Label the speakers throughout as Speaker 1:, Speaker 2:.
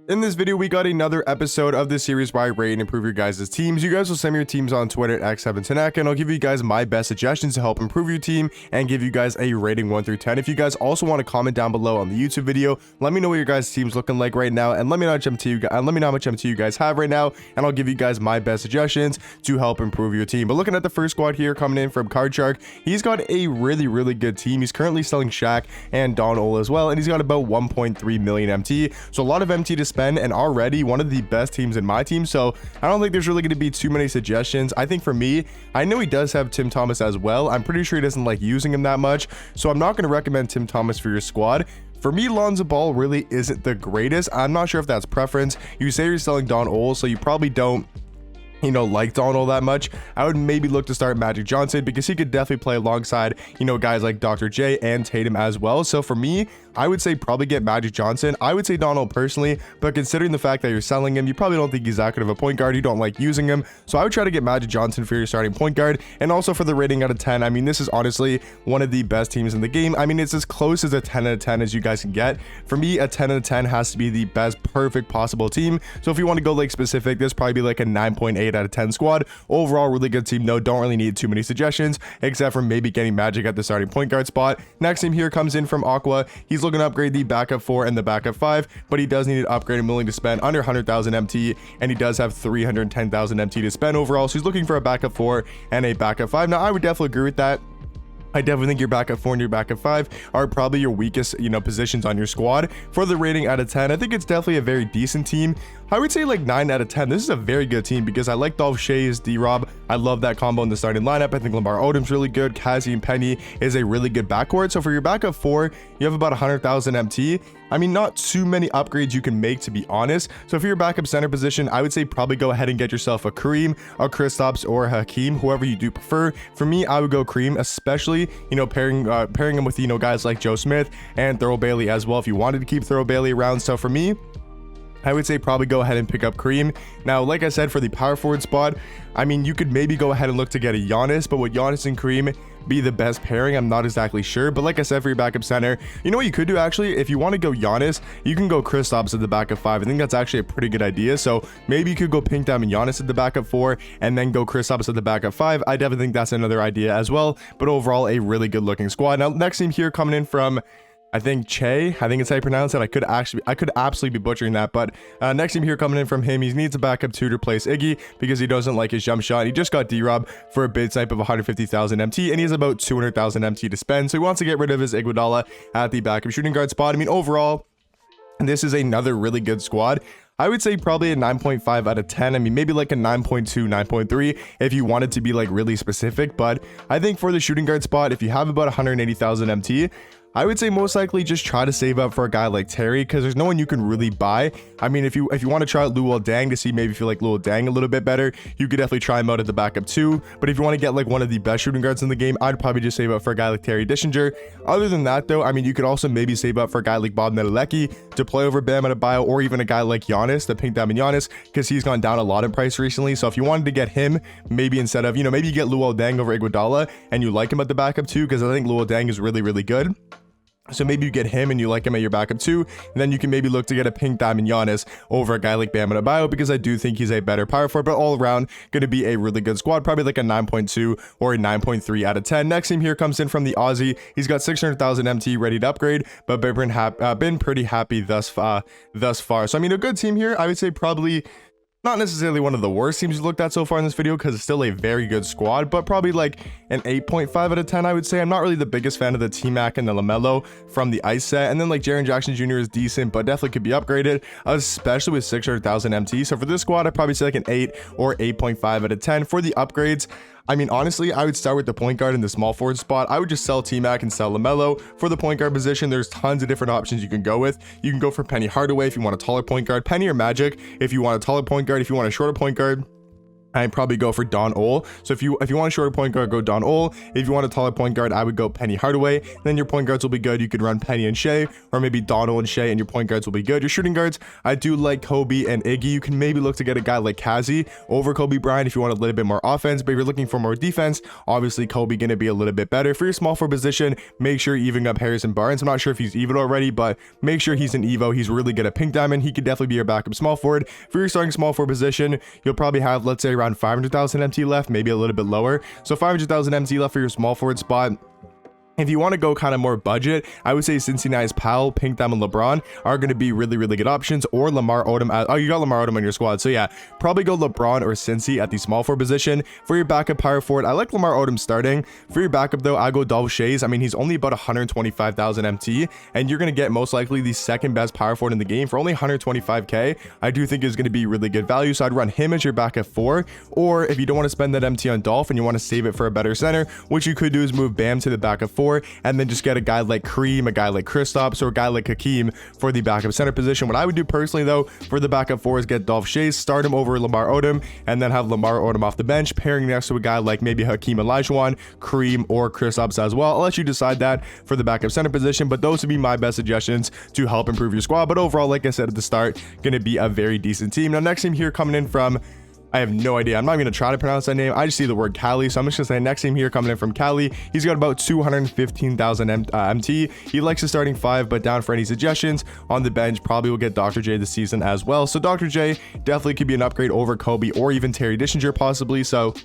Speaker 1: In this video, we got another episode of the series where I rate and improve your guys' teams. You guys will send me your teams on Twitter at X7Tenek, and I'll give you guys my best suggestions to help improve your team and give you guys a rating 1 through 10. If you guys also want to comment down below on the YouTube video, let me know what your guys' team's looking like right now, and let me know how much MT you guys have right now, and I'll give you guys my best suggestions to help improve your team. But looking at the first squad here coming in from Card Shark, he's got a really good team. He's currently selling Shaq and Don Ol as well, and he's got about 1.3 million MT, so a lot of MT to spend, and already one of the best teams in my team. So I don't think there's really going to be too many suggestions. I think for me, I know he does have Tim Thomas as well. I'm pretty sure he doesn't like using him that much, so I'm not going to recommend Tim Thomas for your squad. For me, Lonzo Ball really isn't the greatest. I'm not sure if that's preference. You say you're selling Don Ol, so you probably don't like Don Ol that much. I would maybe look to start Magic Johnson because he could definitely play alongside, guys like Dr. J and Tatum as well. So for me, I would say probably get Magic Johnson. I would say Don Ol personally, but considering the fact that you're selling him, you probably don't think he's that good of a point guard. You don't like using him. So I would try to get Magic Johnson for your starting point guard. And also for the rating out of 10, I mean, this is honestly one of the best teams in the game. I mean, it's as close as a 10 out of 10 as you guys can get. For me, a 10 out of 10 has to be the best perfect possible team. So if you want to go like specific, this probably be like a 9.8 out of 10 squad. Overall, really good team. No, don't really need too many suggestions, except for maybe getting Magic at the starting point guard spot. Next team here comes in from Aqua. He's looking to upgrade the backup 4 and the backup 5, but he does need an upgrade and willing to spend under 100,000 MT, and he does have 310,000 MT to spend overall. So he's looking for a backup 4 and a backup 5. Now, I would definitely agree with that. I definitely think your backup 4 and your backup 5 are probably your weakest, positions on your squad. For the rating out of 10, I think it's definitely a very decent team. I would say like 9 out of 10. This is a very good team because I like Dolph Shays, D-Rob. I love that combo in the starting lineup. I think Lamar Odom's really good. Kazi and Penny is a really good backcourt. So for your backup 4, you have about 100,000 MT. I mean, not too many upgrades you can make, to be honest. So for your backup center position, I would say probably go ahead and get yourself a Kareem, a Kristaps, or a Hakeem, whoever you do prefer. For me, I would go Kareem, especially, pairing him with, guys like Joe Smith and Thurl Bailey as well, if you wanted to keep Thurl Bailey around. So for me, I would say probably go ahead and pick up Kareem. Now, like I said, for the power forward spot, I mean, you could maybe go ahead and look to get a Giannis, but would Giannis and Kareem be the best pairing? I'm not exactly sure. But like I said, for your backup center, you know what you could do actually? If you want to go Giannis, you can go Kristaps at the backup 5. I think that's actually a pretty good idea. So maybe you could go Pink Diamond Giannis at the backup 4 and then go Kristaps at the backup 5. I definitely think that's another idea as well. But overall, a really good looking squad. Now, next team here coming in from, I think Che, I think it's how you pronounce it. I could absolutely be butchering that, but next team here coming in from him, he needs a backup 2 to replace Iggy because he doesn't like his jump shot. He just got D-Rob for a bid type of 150,000 MT, and he has about 200,000 MT to spend, so he wants to get rid of his Iguodala at the backup shooting guard spot. I mean, overall, this is another really good squad. I would say probably a 9.5 out of 10. I mean, maybe like a 9.2, 9.3 if you wanted to be like really specific. But I think for the shooting guard spot, if you have about 180,000 MT, I would say most likely just try to save up for a guy like Terry because there's no one you can really buy. I mean, if you want to try out Luol Deng to see maybe if you like Luol Deng a little bit better, you could definitely try him out at the backup 2. But if you want to get like one of the best shooting guards in the game, I'd probably just save up for a guy like Terry Dishinger. Other than that though, I mean, you could also maybe save up for a guy like Bob Nedelecki to play over Bam Adebayo, or even a guy like Giannis, the Pink Diamond Giannis, because he's gone down a lot in price recently. So if you wanted to get him, maybe instead of, maybe you get Luol Deng over Iguodala and you like him at the backup 2 because I think Luol Deng is really good. So maybe you get him and you like him at your backup 2, and then you can maybe look to get a Pink Diamond Giannis over a guy like Bam Adebayo because I do think he's a better power forward, but all around going to be a really good squad, probably like a 9.2 or a 9.3 out of 10. Next team here comes in from the Aussie. He's got 600,000 MT ready to upgrade, but been pretty happy thus far. So I mean, a good team here. I would say probably not necessarily one of the worst teams you looked at so far in this video because it's still a very good squad, but probably like an 8.5 out of 10, I would say. I'm not really the biggest fan of the T-Mac and the LaMelo from the ice set. And then like Jaren Jackson Jr. is decent, but definitely could be upgraded, especially with 600,000 MT. So for this squad, I'd probably say like an 8 or 8.5 out of 10. For the upgrades, I mean, honestly, I would start with the point guard in the small forward spot. I would just sell T-Mac and sell LaMelo. For the point guard position, there's tons of different options you can go with. You can go for Penny Hardaway if you want a taller point guard, Penny or Magic if you want a taller point guard, if you want a shorter point guard. I'd probably go for Don Ole. So if you want a shorter point guard, go Don Ole. If you want a taller point guard, I would go Penny Hardaway. Then your point guards will be good. You could run Penny and Shea, or maybe Don Ole and Shea, and your point guards will be good. Your shooting guards, I do like Kobe and Iggy. You can maybe look to get a guy like Kazi over Kobe Bryant if you want a little bit more offense, but if you're looking for more defense, obviously Kobe gonna be a little bit better. For your small forward position, make sure you're evening up Harrison Barnes. I'm not sure if he's Evo already, but make sure he's an Evo. He's really good at pink diamond. He could definitely be your backup small forward. For your starting small forward position, you'll probably have, let's say, around 500,000 MT left, maybe a little bit lower. So 500,000 MT left for your small forward spot. If you want to go kind of more budget, I would say Cincinnati's Powell, Pink Diamond, LeBron are going to be really, really good options, or Lamar Odom. Oh, you got Lamar Odom on your squad. So yeah, probably go LeBron or Cincy at the small forward position. For your backup power forward, I like Lamar Odom starting. For your backup though, I go Dolph Shays. I mean, he's only about 125,000 MT, and you're going to get most likely the second best power forward in the game for only 125k. I do think is going to be really good value. So I'd run him as your backup 4, or if you don't want to spend that MT on Dolph and you want to save it for a better center, what you could do is move Bam to the backup 4, and then just get a guy like Kareem, a guy like Kristaps, or a guy like Hakeem for the backup center position. What I would do personally though for the backup 4 is get Dolph Shays, start him over Lamar Odom, and then have Lamar Odom off the bench, pairing next to a guy like maybe Hakeem Olajuwon, Kareem, or Kristaps as well. I'll let you decide that for the backup center position, but those would be my best suggestions to help improve your squad. But overall, like I said at the start, gonna be a very decent team. Now, next team here coming in from, I have no idea. I'm not going to try to pronounce that name. I just see the word Cali. So I'm just going to say next team here coming in from Cali. He's got about 215,000 MT. He likes a starting 5, but down for any suggestions on the bench. Probably will get Dr. J this season as well. So Dr. J definitely could be an upgrade over Kobe or even Terry Dishinger possibly. So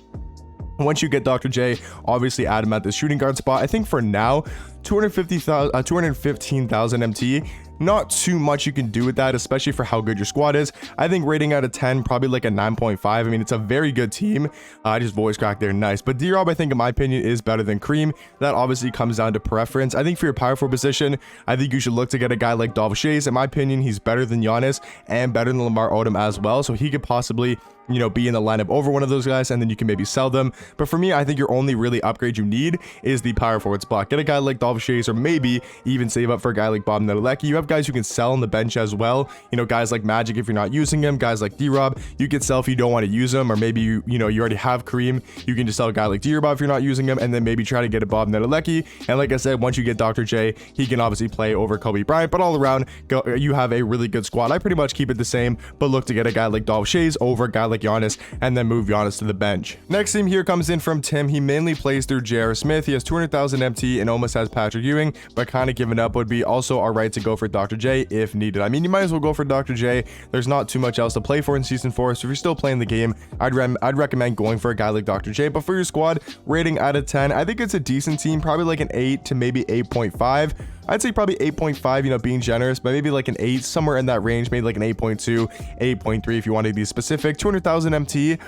Speaker 1: once you get Dr. J, obviously add him at the shooting guard spot. I think for now, 215,000 MT. Not too much you can do with that, especially for how good your squad is. I think rating out of 10, probably like a 9.5. I mean, it's a very good team. I just voice cracked there, nice. But D-Rob, I think in my opinion, is better than Kareem. That obviously comes down to preference. I think for your power forward position, I think you should look to get a guy like Dolph Shays. In my opinion, he's better than Giannis and better than Lamar Odom as well. So he could possibly, you know, be in the lineup over one of those guys, and then you can maybe sell them. But for me, I think your only really upgrade you need is the power forward spot. Get a guy like Dolph Shays, or maybe even save up for a guy like Bob Nedelecki. You have guys who can sell on the bench as well. You know, guys like Magic if you're not using him, guys like D-Rob, you can sell if you don't want to use them, or maybe you already have Kareem, you can just sell a guy like D-Rob if you're not using him, and then maybe try to get a Bob Nedelecki. And like I said, once you get Dr. J, he can obviously play over Kobe Bryant. But all around, you have a really good squad. I pretty much keep it the same, but look to get a guy like Dolph Shays over a guy like Giannis, and then move Giannis to the bench. Next team here comes in from Tim. He mainly plays through J.R. Smith. He has 200,000 MT and almost has Patrick Ewing, but kind of giving up would be also all right to go for Dr. J if needed. I mean, you might as well go for Dr. J. There's not too much else to play for in season 4, so if you're still playing the game, I'd recommend going for a guy like Dr. J. But for your squad rating out of 10, I think it's a decent team, probably like an 8 to maybe 8.5. I'd say probably 8.5, you know, being generous, but maybe like an 8, somewhere in that range, maybe like an 8.2, 8.3 if you want to be specific. 200,000 MT.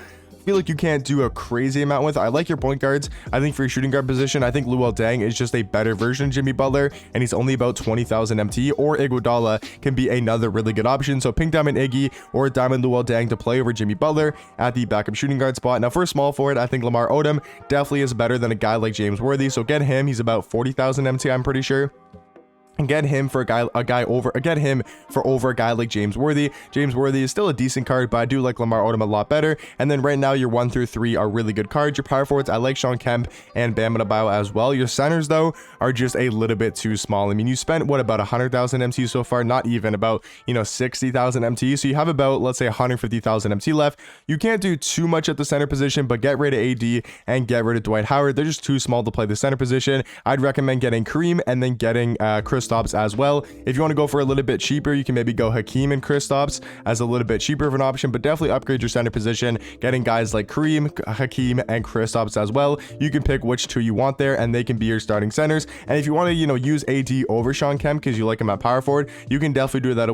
Speaker 1: Feel like you can't do a crazy amount with. I like your point guards. I think for your shooting guard position, I think Luol Deng is just a better version of Jimmy Butler, and he's only about 20,000 MT, or Iguodala can be another really good option. So Pink Diamond Iggy or Diamond Luol Deng to play over Jimmy Butler at the backup shooting guard spot. Now for a small forward, I think Lamar Odom definitely is better than a guy like James Worthy. So get him. He's about 40,000 MT, I'm pretty sure. And get him for over a guy like James Worthy. James Worthy is still a decent card, but I do like Lamar Odom a lot better. And then right now your 1 through 3 are really good cards. Your power forwards, I like Sean Kemp and Bam Adebayo as well. Your centers though are just a little bit too small. I mean, you spent what, about 100,000 MT so far? Not even, about 60,000 MT. So you have about, let's say, 150,000 MT left. You can't do too much at the center position, but get rid of AD and get rid of Dwight Howard. They're just too small to play the center position. I'd recommend getting Kareem and then getting Kristaps as well. If you want to go for a little bit cheaper, you can maybe go Hakeem and Kristaps as a little bit cheaper of an option, but definitely upgrade your center position, getting guys like Kareem, Hakeem, and Kristaps as well. You can pick which 2 you want there, and they can be your starting centers. And if you want to, use AD over Sean Kemp because you like him at power forward, you can definitely do that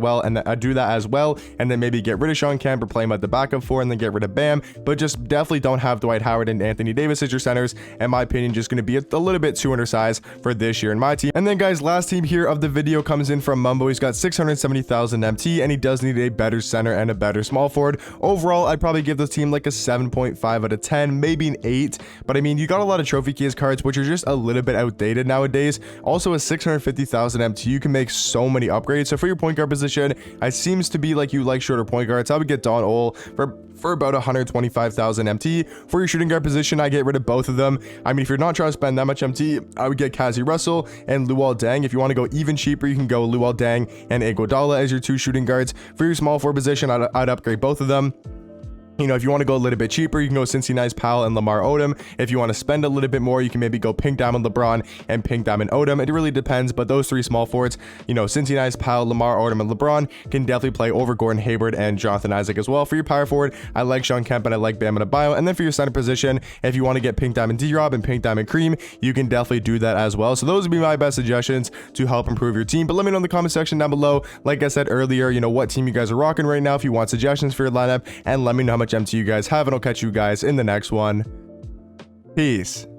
Speaker 1: as well, and then maybe get rid of Sean Kemp or play him at the backup 4 and then get rid of Bam. But just definitely don't have Dwight Howard and Anthony Davis as your centers. In my opinion, just going to be a little bit too undersized for this year in my team. And then guys, last team here here of the video comes in from Mumbo. He's got 670,000 MT, and he does need a better center and a better small forward. Overall, I'd probably give this team like a 7.5 out of 10, maybe an 8. But I mean, you got a lot of trophy case cards, which are just a little bit outdated nowadays. Also, a 650,000 MT, you can make so many upgrades. So for your point guard position, it seems to be like you like shorter point guards. I would get Don Ol for about 125,000 MT. For your shooting guard position, I get rid of both of them. I mean, if you're not trying to spend that much MT, I would get Kazi Russell and Luol Deng. If you want to go even cheaper, you can go Luol Deng and Iguodala as your 2 shooting guards. For your small forward position, I'd upgrade both of them. You know, if you want to go a little bit cheaper, you can go Cincy Nice Powell and Lamar Odom. If you want to spend a little bit more, you can maybe go Pink Diamond LeBron and Pink Diamond Odom. It really depends, but those 3 small forwards, you know, Cincy Nice Powell, Lamar Odom, and LeBron can definitely play over Gordon Hayward and Jonathan Isaac as well. For your power forward, I like Sean Kemp and I like Bam Adebayo. And then for your center position, if you want to get Pink Diamond D-Rob and Pink Diamond Cream, you can definitely do that as well. So those would be my best suggestions to help improve your team. But let me know in the comment section down below, like I said earlier, you know, what team you guys are rocking right now. If you want suggestions for your lineup, and let me know how much MT you guys have. And I'll catch you guys in the next one. Peace.